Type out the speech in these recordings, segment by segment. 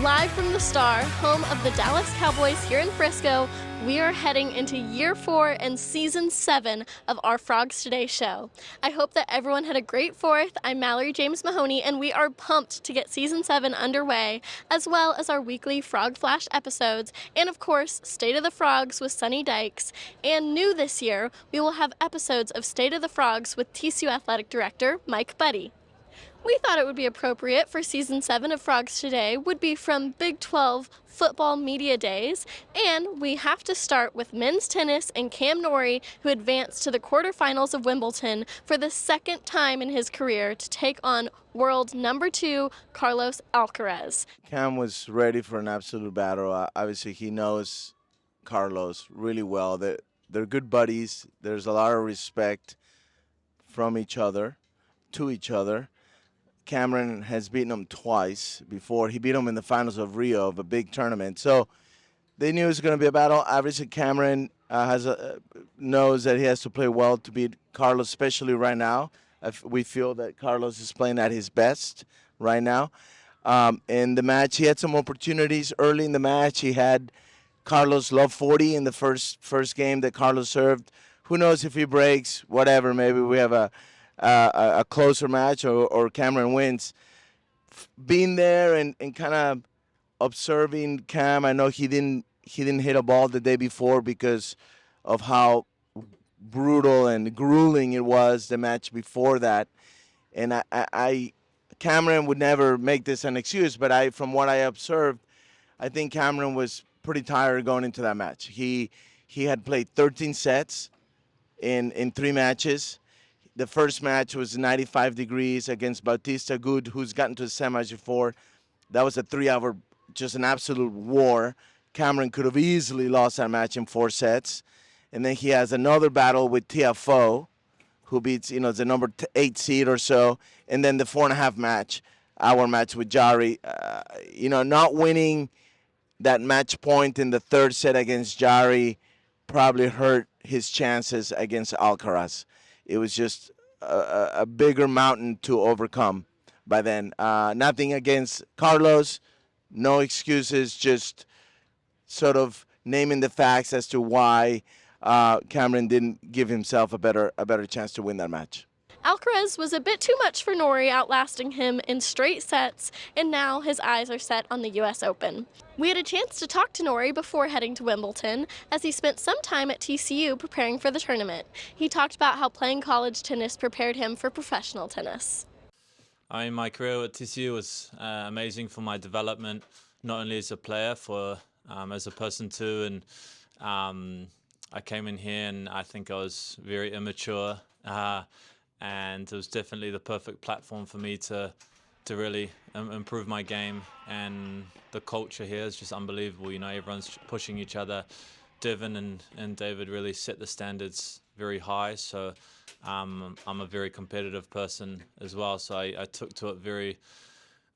Live from the Star, home of the Dallas Cowboys here in Frisco, we are heading into Year 4 and Season 7 of our Frogs Today show. I hope that everyone had a great 4th. I'm Mallory James Mahoney, and we are pumped to get Season 7 underway, as well as our weekly Frog Flash episodes, and of course, State of the Frogs with Sonny Dykes. And new this year, we will have episodes of State of the Frogs with TCU Athletic Director Mike Buddy. We thought it would be appropriate for Season 7 of Frogs Today would be from Big 12 Football Media Days, and we have to start with men's tennis and Cam Norrie, who advanced to the quarterfinals of Wimbledon for the second time in his career to take on world number 2 Carlos Alcaraz. Cam was ready for an absolute battle. Obviously, he knows Carlos really well. They're good buddies. There's a lot of respect from each other, to each other. Cameron has beaten him twice before. He beat him in the finals of Rio of a big tournament. So they knew it was going to be a battle. Obviously, Cameron knows that he has to play well to beat Carlos, especially right now. We feel that Carlos is playing at his best right now. In the match, he had some opportunities early in the match. He had Carlos love 40 in the first game that Carlos served. Who knows if he breaks, whatever. Maybe we have a closer match or Cameron wins. Being there and kind of observing Cam, I know he didn't hit a ball the day before because of how brutal and grueling it was the match before that. And Cameron would never make this an excuse, but from what I observed, I think Cameron was pretty tired going into that match. He had played 13 sets in 3 matches. The first match was 95 degrees against Bautista Good, who's gotten to the semis before. That was a 3-hour, just an absolute war. Cameron could have easily lost that match in 4 sets. And then he has another battle with TFO, who beats, the number 8 seed or so. And then the 4.5-hour match with Jari. Not winning that match point in the 3rd set against Jari probably hurt his chances against Alcaraz. It was just a bigger mountain to overcome by then. Nothing against Carlos, no excuses, just sort of naming the facts as to why Cameron didn't give himself a better chance to win that match. Alcaraz was a bit too much for Norrie, outlasting him in straight sets, and now his eyes are set on the U.S. Open. We had a chance to talk to Norrie before heading to Wimbledon, as he spent some time at TCU preparing for the tournament. He talked about how playing college tennis prepared him for professional tennis. My career at TCU was amazing for my development, not only as a player, as a person too. And I came in here and I think I was very immature. And it was definitely the perfect platform for me to really improve my game. And the culture here is just unbelievable. Everyone's pushing each other. Devin and David really set the standards very high. So I'm a very competitive person as well. So I took to it very,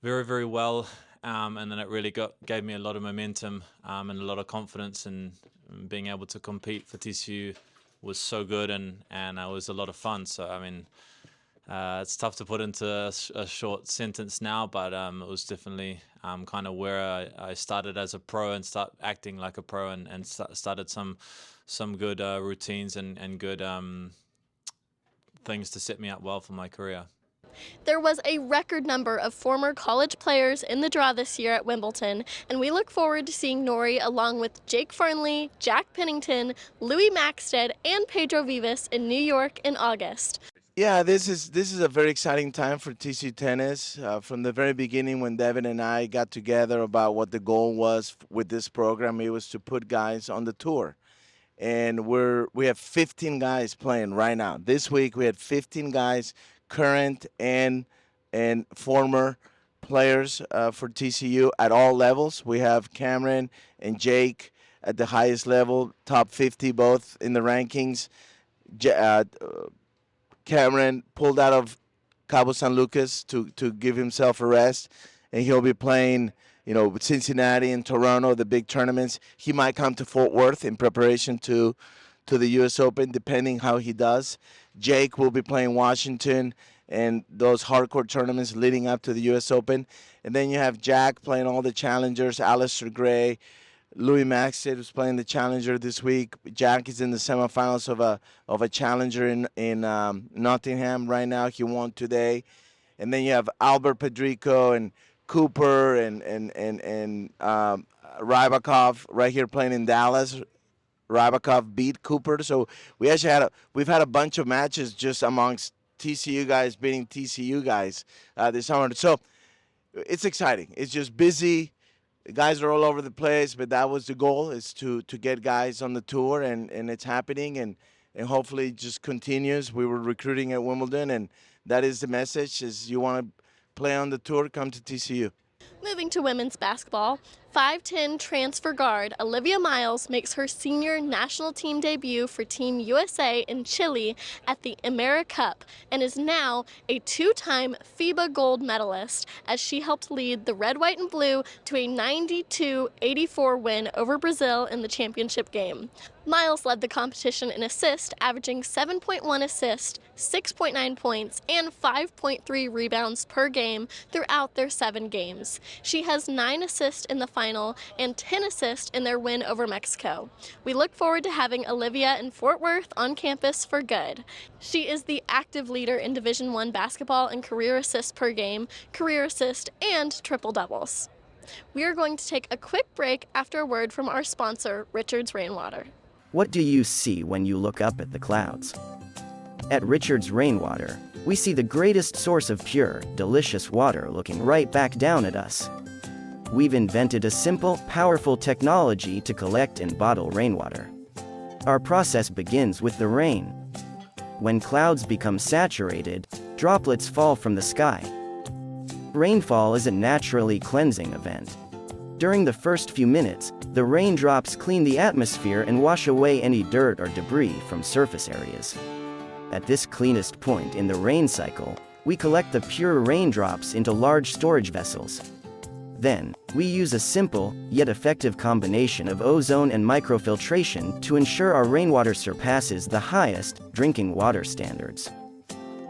very, very well. And then it really gave me a lot of momentum and a lot of confidence. And being able to compete for TCU was so good, and it was a lot of fun. So it's tough to put into a short sentence now, but it was definitely kind of where I started as a pro and start acting like a pro and started some good routines and good things to set me up well for my career. There was a record number of former college players in the draw this year at Wimbledon, and we look forward to seeing Norrie along with Jake Farnley, Jack Pennington, Louis Maxted, and Pedro Vivas in New York in August. Yeah, this is a very exciting time for TCU tennis. From the very beginning, when Devin and I got together about what the goal was with this program, it was to put guys on the tour. And we have 15 guys playing right now. This week we had 15 guys, current and former players for TCU at all levels. We have Cameron and Jake at the highest level, top 50 both in the rankings. Cameron pulled out of Cabo San Lucas to give himself a rest, and he'll be playing, with Cincinnati and Toronto, the big tournaments. He might come to Fort Worth in preparation to the U.S. Open, depending how he does. Jake will be playing Washington and those hardcore tournaments leading up to the U.S. Open. And then you have Jack playing all the challengers, Alistair Gray, Louis Maxted who's playing the challenger this week. Jack is in the semifinals of a challenger in Nottingham right now. He won today. And then you have Albert Pedrico and Cooper and Rybakov right here playing in Dallas. Rybakov beat Cooper. So we actually we've had a bunch of matches just amongst TCU guys beating TCU guys this summer. So it's exciting. It's just busy. The guys are all over the place, but that was the goal, is to get guys on the tour, and it's happening, and hopefully it just continues. We were recruiting at Wimbledon, and that is the message, is you want to play on the tour, come to TCU. Moving to women's basketball, 5'10" transfer guard Olivia Miles makes her senior national team debut for Team USA in Chile at the Americup and is now a two-time FIBA gold medalist as she helped lead the red, white, and blue to a 92-84 win over Brazil in the championship game. Miles led the competition in assists, averaging 7.1 assists, 6.9 points, and 5.3 rebounds per game throughout their 7 games. She has 9 assists in the final and 10 assists in their win over Mexico. We look forward to having Olivia in Fort Worth on campus for good. She is the active leader in Division I basketball in career assists per game, career assist, and triple doubles. We are going to take a quick break after a word from our sponsor, Richards Rainwater. What do you see when you look up at the clouds? At Richards Rainwater, we see the greatest source of pure, delicious water looking right back down at us. We've invented a simple, powerful technology to collect and bottle rainwater. Our process begins with the rain. When clouds become saturated, droplets fall from the sky. Rainfall is a naturally cleansing event. During the first few minutes, the raindrops clean the atmosphere and wash away any dirt or debris from surface areas. At this cleanest point in the rain cycle, we collect the pure raindrops into large storage vessels. Then, we use a simple, yet effective combination of ozone and microfiltration to ensure our rainwater surpasses the highest drinking water standards.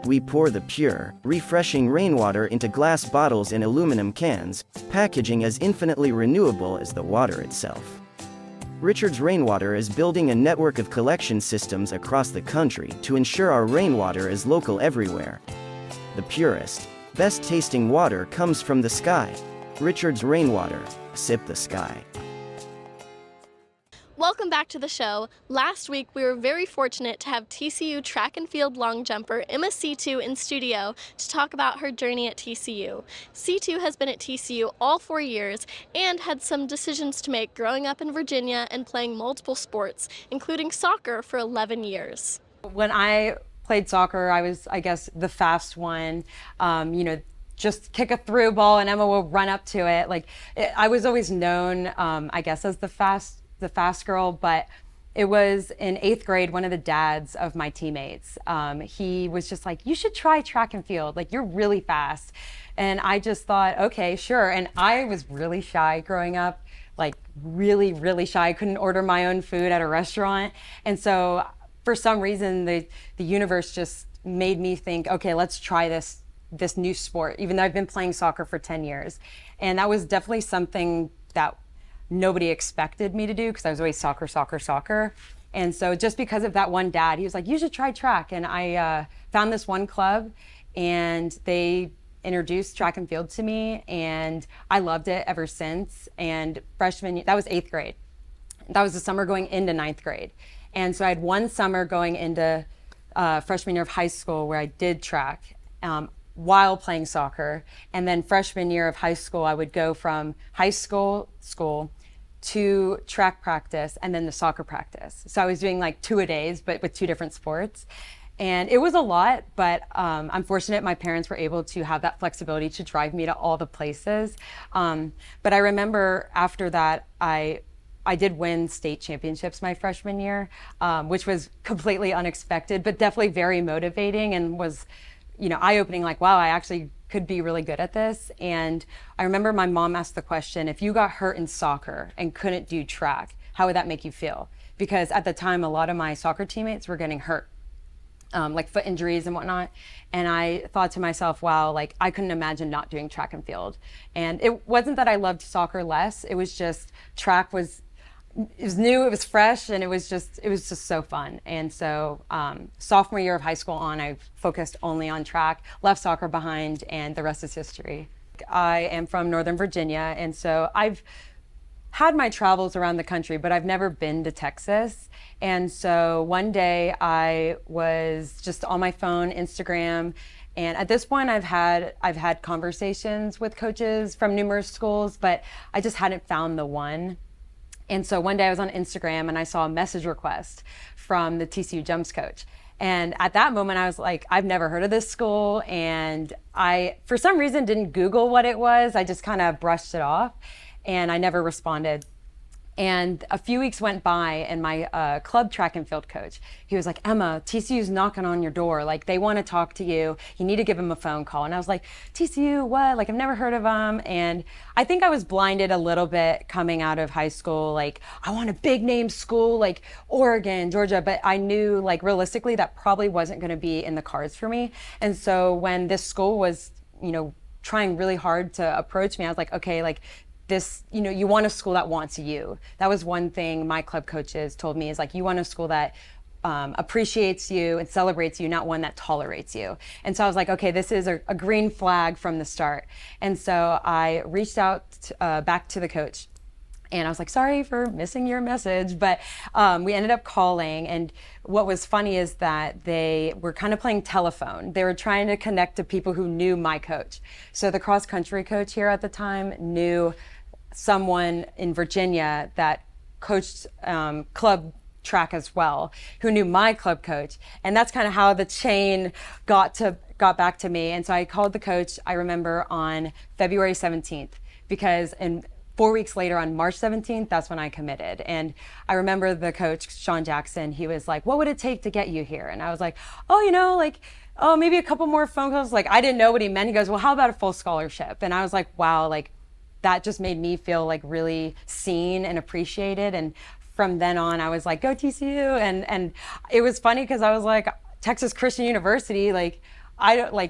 We pour the pure, refreshing rainwater into glass bottles and aluminum cans, packaging as infinitely renewable as the water itself. Richards Rainwater is building a network of collection systems across the country to ensure our rainwater is local everywhere. The purest, best-tasting water comes from the sky. Richards Rainwater, sip the sky. Welcome back to the show. Last week, we were very fortunate to have TCU track and field long jumper Emma Seetoo in studio to talk about her journey at TCU. Seetoo has been at TCU all 4 years and had some decisions to make growing up in Virginia and playing multiple sports, including soccer for 11 years. When I played soccer, I was, I guess, the fast one. Just kick a through ball and Emma will run up to it. I was always known, I guess, as the fast girl, but it was in 8th grade, one of the dads of my teammates, he was just like, you should try track and field, you're really fast. And I just thought, okay, sure. And I was really shy growing up, really, really shy. I couldn't order my own food at a restaurant. And so for some reason, the universe just made me think, okay, let's try this new sport, even though I've been playing soccer for 10 years. And that was definitely something that nobody expected me to do, because I was always soccer. And so just because of that one dad, he was like, you should try track. And I found this one club and they introduced track and field to me and I loved it ever since. And freshman year, that was 8th grade. That was the summer going into 9th grade. And so I had one summer going into freshman year of high school where I did track while playing soccer. And then freshman year of high school, I would go from high school to track practice and then the soccer practice. So I was doing 2-a-days, but with 2 different sports. And it was a lot, but I'm fortunate my parents were able to have that flexibility to drive me to all the places. But I remember after that, I did win state championships my freshman year, which was completely unexpected, but definitely very motivating and was, eye-opening, wow, I actually could be really good at this. And I remember my mom asked the question, if you got hurt in soccer and couldn't do track, how would that make you feel? Because at the time, a lot of my soccer teammates were getting hurt. like foot injuries and whatnot. And I thought to myself, wow, like I couldn't imagine not doing track and field. And it wasn't that I loved soccer less. It was just track was, it was new, it was fresh, and it was just so fun. And so sophomore year of high school on, I focused only on track, left soccer behind, and the rest is history. I am from Northern Virginia, and so I've had my travels around the country, but I've never been to Texas. And so one day I was just on my phone, Instagram, and at this point I've had conversations with coaches from numerous schools, but I just hadn't found the one. And so one day I was on Instagram and I saw a message request from the TCU Jumps coach. And at that moment I was like, I've never heard of this school. And I, for some reason, didn't Google what it was. I just kind of brushed it off and I never responded. And a few weeks went by and my club track and field coach, he was like, Emma, TCU's knocking on your door. Like, they want to talk to you. You need to give them a phone call. And I was like, TCU, what? Like, I've never heard of them. And I think I was blinded a little bit coming out of high school. Like, I want a big name school like Oregon, Georgia. But I knew, like, realistically, that probably wasn't going to be in the cards for me. And so when this school was, you know, trying really hard to approach me, I was like, okay, like, this, you know, you want a school that wants you. That was one thing my club coaches told me, is like, you want a school that appreciates you and celebrates you, not one that tolerates you. And so I was like, okay, this is a green flag from the start. And so I reached out back to the coach and I was like, sorry for missing your message, but we ended up calling. And what was funny is that they were kind of playing telephone. They were trying to connect to people who knew my coach. So the cross country coach here at the time knew someone in Virginia that coached club track as well, who knew my club coach. And that's kind of how the chain got back to me. And so I called the coach, I remember, on February 17th, because 4 weeks later, on March 17th, that's when I committed. And I remember the coach, Sean Jackson, he was like, what would it take to get you here? And I was like, oh, you know, like, oh, maybe a couple more phone calls. Like, I didn't know what he meant. He goes, well, how about a full scholarship? And I was like, wow, like, that just made me feel like really seen and appreciated. And from then on, I was like, go TCU. And it was funny because I was like, Texas Christian University, like, I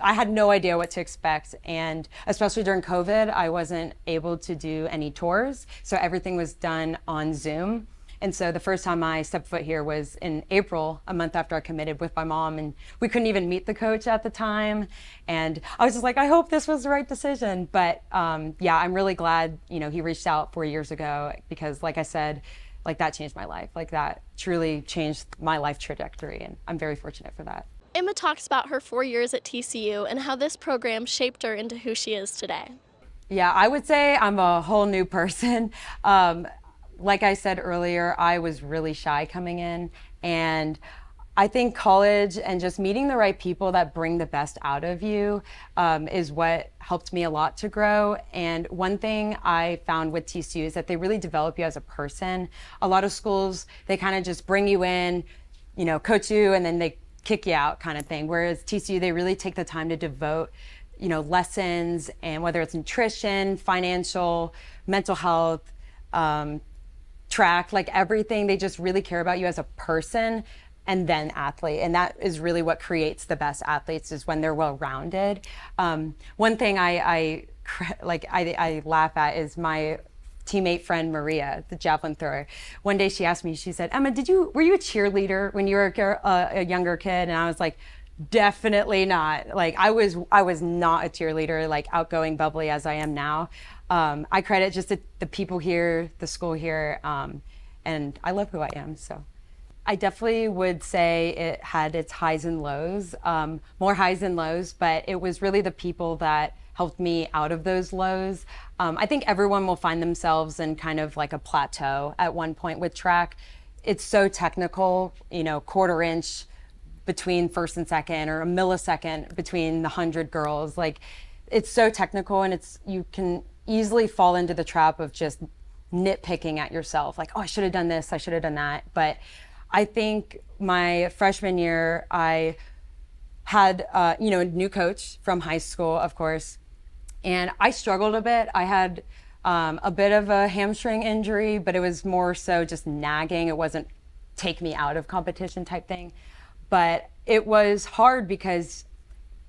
had no idea what to expect. And especially during COVID, I wasn't able to do any tours. So everything was done on Zoom. And so the first time I stepped foot here was in April, a month after I committed, with my mom, and we couldn't even meet the coach at the time. And I was just like, I hope this was the right decision. But yeah, I'm really glad, you know, he reached out 4 years ago, because like I said, like, that changed my life. Like, that truly changed my life trajectory. And I'm very fortunate for that. Emma talks about her 4 years at TCU and how this program shaped her into who she is today. Yeah, I would say I'm a whole new person. Like I said earlier, I was really shy coming in, and I think college and just meeting the right people that bring the best out of you is what helped me a lot to grow. And one thing I found with TCU is that they really develop you as a person. A lot of schools, they kind of just bring you in, you know, coach you, and then they kick you out kind of thing. Whereas TCU, they really take the time to devote, you know, lessons, and whether it's nutrition, financial, mental health, track, like everything, they just really care about you as a person and then athlete. And that is really what creates the best athletes, is when they're well-rounded. One thing I laugh at is my teammate friend Maria, the javelin thrower. One day she asked me, she said, Emma, were you a cheerleader when you were a younger kid? And I was like, definitely not. Like, I was not a cheerleader, like outgoing, bubbly as I am now. I credit just the people here, the school here, and I love who I am. So I definitely would say it had its highs and lows, more highs than lows, but it was really the people that helped me out of those lows. I think everyone will find themselves in kind of like a plateau at one point with track. It's so technical, you know, quarter inch between first and second, or a millisecond between the 100 girls. Like, it's so technical, and you can easily fall into the trap of just nitpicking at yourself. Like, oh, I should have done this, I should have done that. But I think my freshman year, I had, you know, a new coach from high school, of course, and I struggled a bit. I had a bit of a hamstring injury, but it was more so just nagging. It wasn't take me out of competition type thing. But it was hard because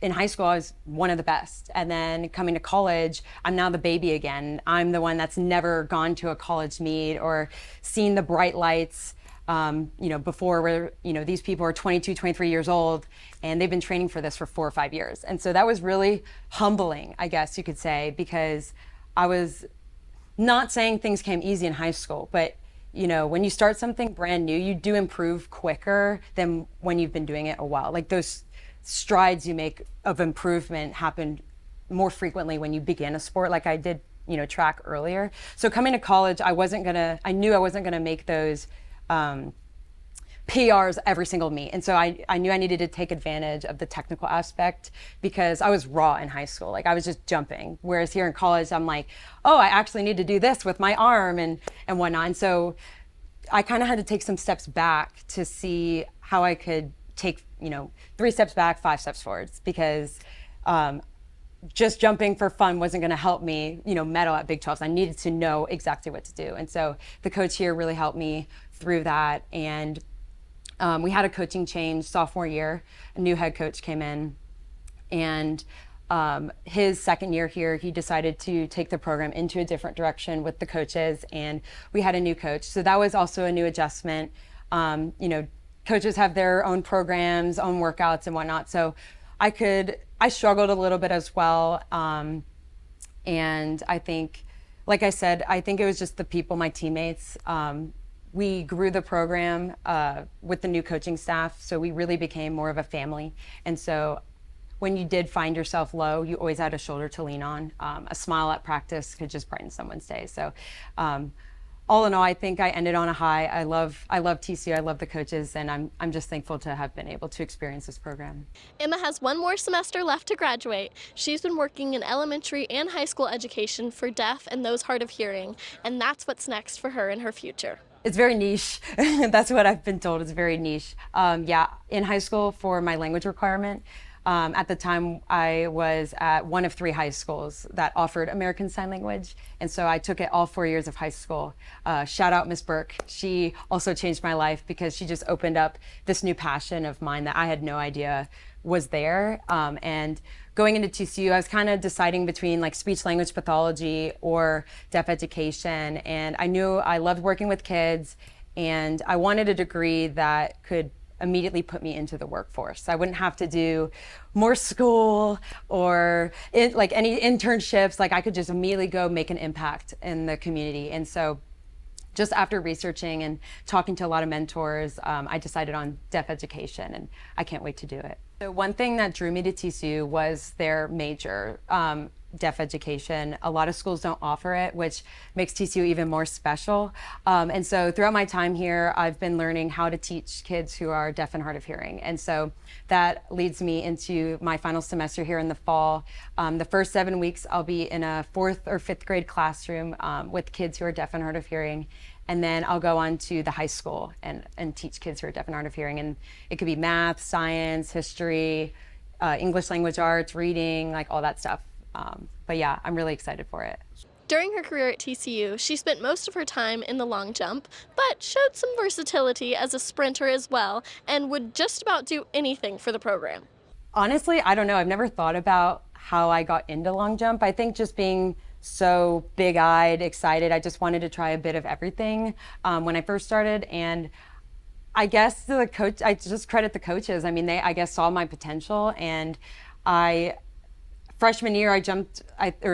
in high school, I was one of the best. And then coming to college, I'm now the baby again. I'm the one that's never gone to a college meet or seen the bright lights, before, where, these people are 22, 23 years old, and they've been training for this for 4 or 5 years. And so that was really humbling, I guess you could say, because I was not saying things came easy in high school, but when you start something brand new, you do improve quicker than when you've been doing it a while. Like those strides you make of improvement happen more frequently when you begin a sport, like I did, track earlier. So coming to college, I knew I wasn't gonna make those PRs every single meet. And so I knew I needed to take advantage of the technical aspect because I was raw in high school. Like I was just jumping. Whereas here in college, I'm like, oh, I actually need to do this with my arm and whatnot. And so I kind of had to take some steps back to see how I could take, 3 steps back, 5 steps forwards, because just jumping for fun wasn't going to help me, medal at Big 12s. I needed to know exactly what to do. And so the coach here really helped me through that. And we had a coaching change sophomore year. A new head coach came in, and his second year here, he decided to take the program into a different direction with the coaches, and we had a new coach. So that was also a new adjustment. Coaches have their own programs, own workouts and whatnot. So I struggled a little bit as well. And I think, like I said, I think it was just the people, my teammates. We grew the program with the new coaching staff, so we really became more of a family. And so when you did find yourself low, you always had a shoulder to lean on. A smile at practice could just brighten someone's day. So all in all, I think I ended on a high. I love TCU, I love the coaches, and I'm just thankful to have been able to experience this program. Emma has one more semester left to graduate. She's been working in elementary and high school education for deaf and those hard of hearing, and that's what's next for her in her future. It's very niche. That's what I've been told. It's very niche. In high school for my language requirement, at the time I was at one of 3 high schools that offered American Sign Language. And so I took it all 4 years of high school. Shout out Miss Burke. She also changed my life because she just opened up this new passion of mine that I had no idea was there. And going into TCU, I was kind of deciding between like speech language pathology or deaf education. And I knew I loved working with kids, and I wanted a degree that could immediately put me into the workforce. I wouldn't have to do more school or any internships. Like I could just immediately go make an impact in the community. And so just after researching and talking to a lot of mentors, I decided on deaf education, and I can't wait to do it. So one thing that drew me to TCU was their major, deaf education. A lot of schools don't offer it, which makes TCU even more special. And so throughout my time here, I've been learning how to teach kids who are deaf and hard of hearing. And so that leads me into my final semester here in the fall. The first 7 weeks, I'll be in a 4th or 5th grade classroom with kids who are deaf and hard of hearing. And then I'll go on to the high school and teach kids who are deaf and hard of hearing. And it could be math, science, history, English language arts, reading, like all that stuff. But yeah, I'm really excited for it. During her career at TCU, she spent most of her time in the long jump, but showed some versatility as a sprinter as well, and would just about do anything for the program. Honestly, I don't know. I've never thought about how I got into long jump. I think just being so big-eyed, excited, I just wanted to try a bit of everything when I first started. And I guess I just credit the coaches. I mean, they, I guess, saw my potential. And freshman year,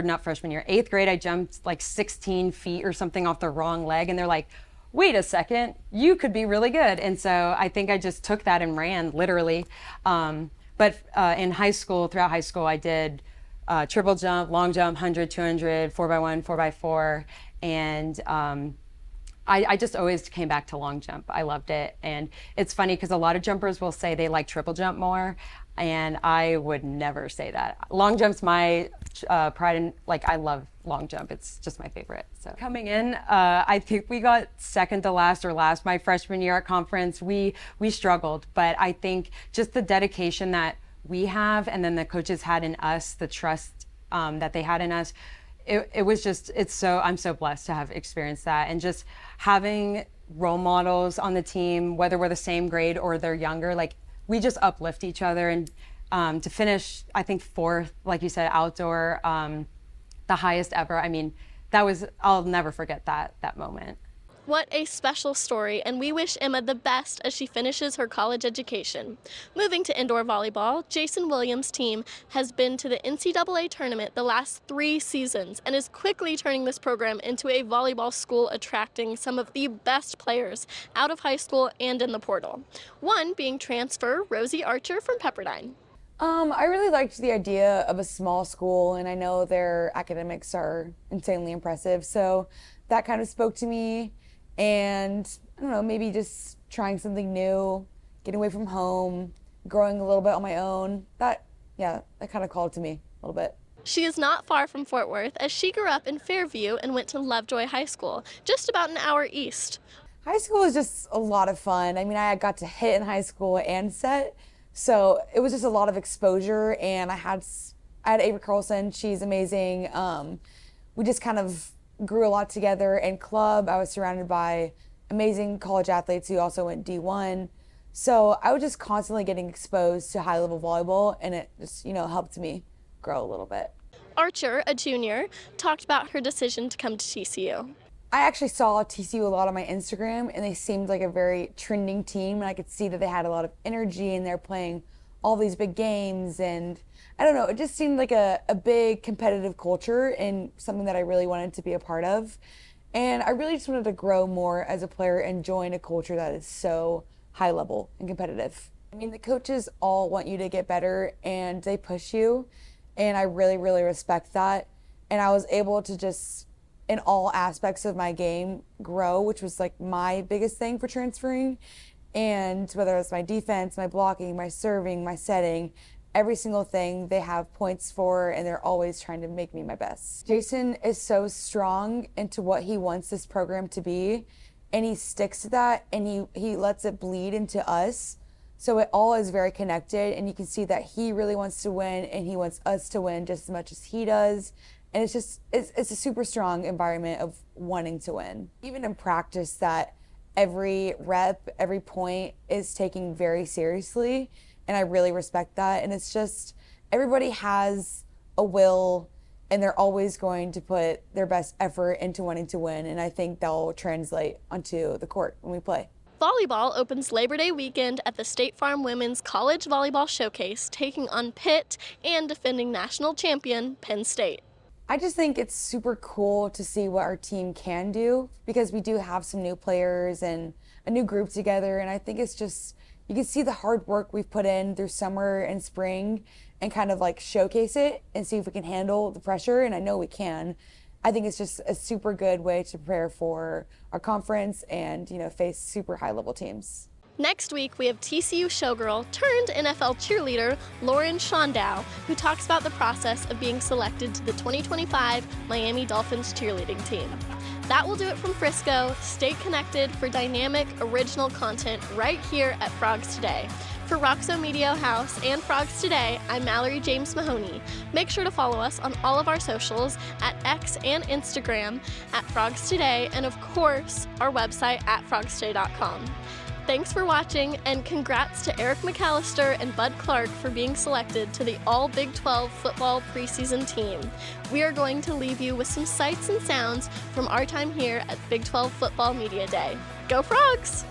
not freshman year, 8th grade, I jumped like 16 feet or something off the wrong leg. And they're like, wait a second, you could be really good. And so I think I just took that and ran, literally. But in high school, throughout high school, I did triple jump, long jump, 100, 200, 4x1, 4x4. And I just always came back to long jump. I loved it. And it's funny because a lot of jumpers will say they like triple jump more. And I would never say that. Long jump's my pride, and I love long jump. It's just my favorite. So coming in, I think we got second to last or last my freshman year at conference. We struggled, but I think just the dedication that we have, and then the coaches had in us, the trust that they had in us, it was just, I'm so blessed to have experienced that. And just having role models on the team, whether we're the same grade or they're younger, we just uplift each other. And to finish, I think 4th, like you said, outdoor, the highest ever. I mean, I'll never forget that moment. What a special story, and we wish Emma the best as she finishes her college education. Moving to indoor volleyball, Jason Williams' team has been to the NCAA tournament the last 3 seasons and is quickly turning this program into a volleyball school attracting some of the best players out of high school and in the portal. One being transfer Rosie Archer from Pepperdine. I really liked the idea of a small school, and I know their academics are insanely impressive, so that kind of spoke to me. And I don't know, maybe just trying something new, getting away from home, growing a little bit on my own. That kind of called to me a little bit. She is not far from Fort Worth, as she grew up in Fairview and went to Lovejoy High School, just about an hour east. High school was just a lot of fun. I mean, I got to hit in high school and set, so it was just a lot of exposure. And I had Avery Carlson. She's amazing. We just kind of grew a lot together in club. I was surrounded by amazing college athletes who also went D1. So I was just constantly getting exposed to high-level volleyball, and it just, helped me grow a little bit. Archer, a junior, talked about her decision to come to TCU. I actually saw TCU a lot on my Instagram, and they seemed like a very trending team, and I could see that they had a lot of energy, and they're playing all these big games, and I don't know, it just seemed like a big competitive culture and something that I really wanted to be a part of. And I really just wanted to grow more as a player and join a culture that is so high level and competitive. I mean, the coaches all want you to get better and they push you, and I really, really respect that. And I was able to just, in all aspects of my game, grow, which was like my biggest thing for transferring. And whether it's my defense, my blocking, my serving, my setting, every single thing they have points for, and they're always trying to make me my best. Jason is so strong into what he wants this program to be, and he sticks to that, and he lets it bleed into us. So it all is very connected, and you can see that he really wants to win, and he wants us to win just as much as he does. And it's a super strong environment of wanting to win. Even in practice, that every rep, every point is taken very seriously. And I really respect that. And it's just, everybody has a will, and they're always going to put their best effort into wanting to win. And I think that'll translate onto the court when we play. Volleyball opens Labor Day weekend at the State Farm Women's College Volleyball Showcase, taking on Pitt and defending national champion Penn State. I just think it's super cool to see what our team can do, because we do have some new players and a new group together. And I think it's just, you can see the hard work we've put in through summer and spring and kind of like showcase it and see if we can handle the pressure. And I know we can. I think it's just a super good way to prepare for our conference and, face super high level teams. Next week, we have TCU showgirl turned NFL cheerleader Lauren Shondow, who talks about the process of being selected to the 2025 Miami Dolphins cheerleading team. That will do it from Frisco. Stay connected for dynamic, original content right here at Frogs Today. For Roxo Media House and Frogs Today, I'm Mallory James Mahoney. Make sure to follow us on all of our socials at X and Instagram at Frogs Today, and of course, our website at frogstoday.com. Thanks for watching, and congrats to Eric McAllister and Bud Clark for being selected to the all Big 12 football preseason team. We are going to leave you with some sights and sounds from our time here at Big 12 Football Media Day. Go Frogs!